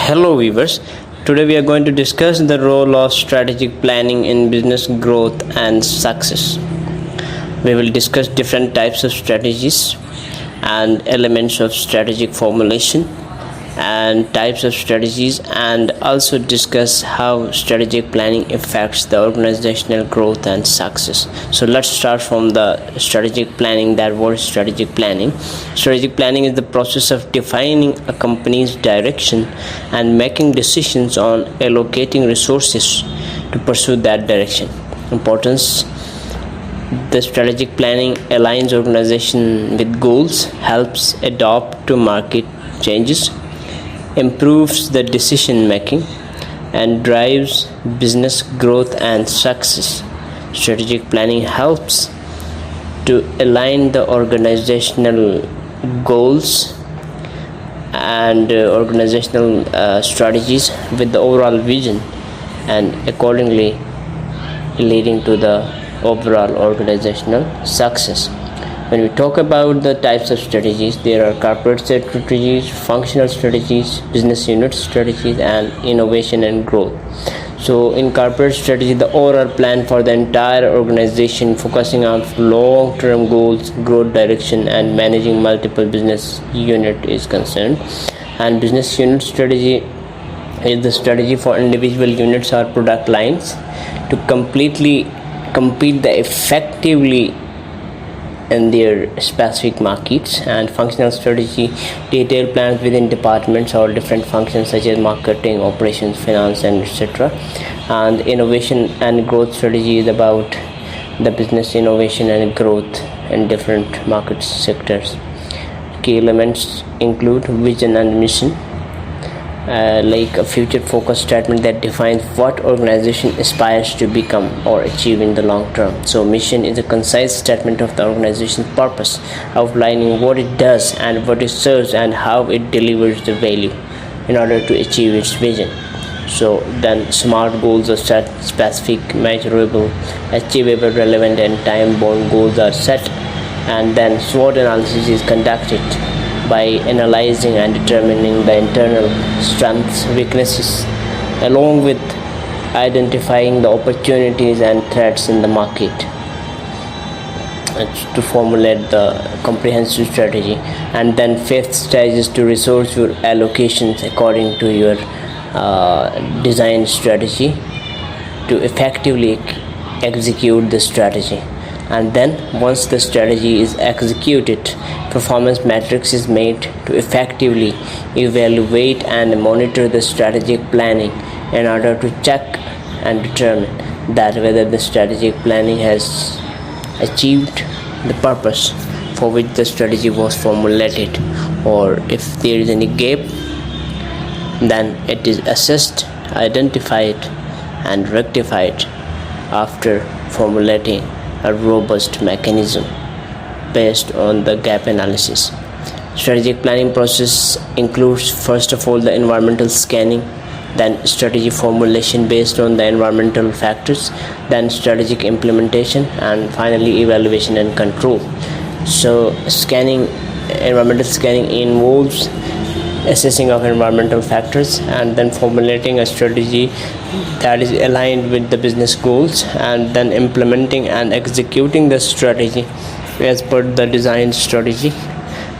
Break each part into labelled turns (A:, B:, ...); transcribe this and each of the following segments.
A: Hello, viewers. Today we are going to discuss the role of strategic planning in business growth and success. We will discuss different types of strategies and elements of strategic formulation and types of strategies, and also discuss how strategic planning affects the organizational growth and success. So let's start from the strategic planning. That word, strategic planning. Strategic planning is the process of defining a company's direction and making decisions on allocating resources to pursue that direction. Importance: the strategic planning aligns organization with goals, helps adapt to market changes, improves the decision making, and drives business growth and success. Strategic planning helps to align the organizational goals and organizational strategies with the overall vision, and accordingly leading to the overall organizational success. When we talk about the types of strategies, there are corporate strategies, functional strategies, business unit strategies, and innovation and growth. So in corporate strategy, the overall plan for the entire organization, focusing on long-term goals, growth direction, and managing multiple business unit is concerned. And business unit strategy is the strategy for individual units or product lines to completely compete effectively in their specific markets. And functional strategy, detailed plans within departments or different functions such as marketing, operations, finance, and etc. And innovation and growth strategy is about the business innovation and growth in different market sectors. Key elements include vision and mission, like a future focused statement that defines what organization aspires to become or achieve in the long term. So mission is a concise statement of the organization's purpose, outlining what it does and what it serves and how it delivers the value in order to achieve its vision. So then SMART goals are set: specific, measurable, achievable, relevant, and time-bound goals are set. And then SWOT analysis is conducted by analyzing and determining the internal strengths, weaknesses, along with identifying the opportunities and threats in the market, to formulate the comprehensive strategy. And then fifth stage is to resource your allocations according to your design strategy to effectively execute the strategy. And then once the strategy is executed, performance matrix is made to effectively evaluate and monitor the strategic planning in order to check and determine that whether the strategic planning has achieved the purpose for which the strategy was formulated, or if there is any gap, then it is assessed, identified, and rectified after formulating a robust mechanism based on the gap analysis. Strategic planning process includes, first of all, the environmental scanning, then strategy formulation based on the environmental factors, then strategic implementation, and finally evaluation and control. So environmental scanning involves assessing of environmental factors and then formulating a strategy that is aligned with the business goals, and then implementing and executing the strategy as per the design strategy,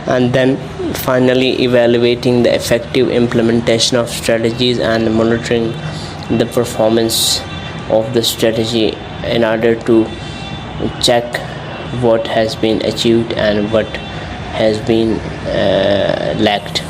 A: and then finally evaluating the effective implementation of strategies and monitoring the performance of the strategy in order to check what has been achieved and what has been lacked.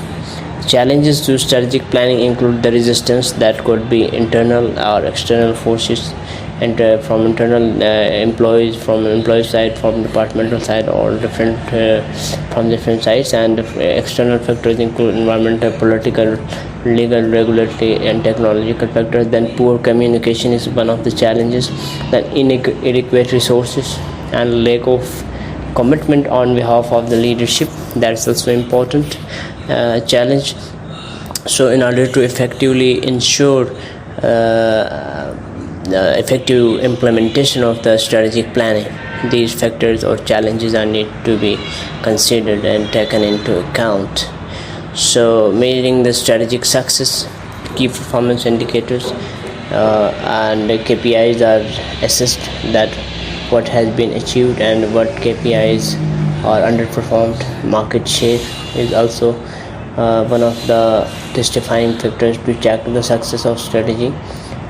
A: Challenges to strategic planning include the resistance that could be internal or external forces, and from internal employees, from employee side, from departmental side, or from different sides. And external factors include environmental, political, legal, regulatory, and technological factors. Then poor communication is one of the challenges. Then inadequate resources and lack of commitment on behalf of the leadership, that's also important challenge. So in order to effectively ensure effective implementation of the strategic planning, these factors or challenges are need to be considered and taken into account. So measuring the strategic success, key performance indicators, and the KPIs are assessed, that what has been achieved and what KPIs are underperformed. Market share is also one of the testifying factors to check the success of strategy.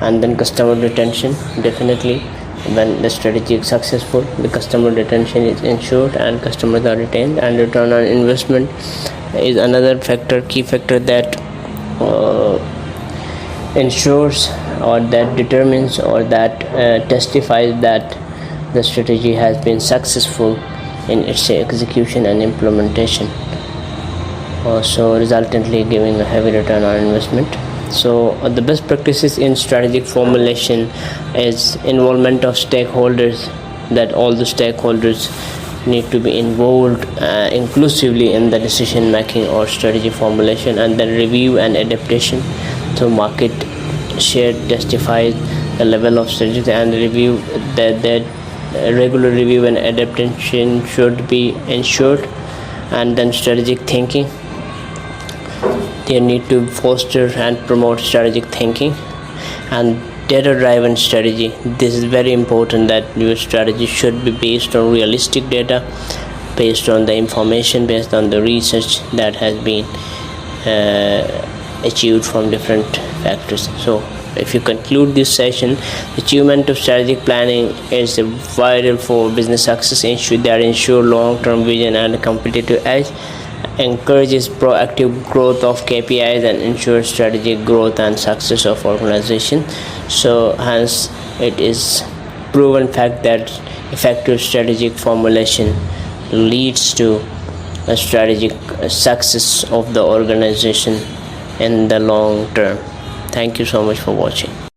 A: And then customer retention, definitely when the strategy is successful, the customer retention is ensured and customers are retained. And return on investment is another factor, key factor, that ensures or that determines or that testifies that the strategy has been successful in its execution and implementation, so resultantly giving a heavy return on investment. So the best practices in strategic formulation is involvement of stakeholders, that all the stakeholders need to be involved inclusively in the decision making or strategy formulation. And then review and adaptation, so market share testifies the level of strategy, and review that regular review and adaptation should be ensured. And then strategic thinking, they need to foster and promote strategic thinking. And data driven strategy, this is very important, that your strategy should be based on realistic data, based on the information, based on the research that has been achieved from different factors. So if you conclude this session, the achievement of strategic planning is vital for business success. Ensure long-term vision and a competitive edge, encourages proactive growth of KPIs, and ensures strategic growth and success of organization. So hence it is proven fact that effective strategic formulation leads to a strategic success of the organization in the long term. Thank you so much for watching.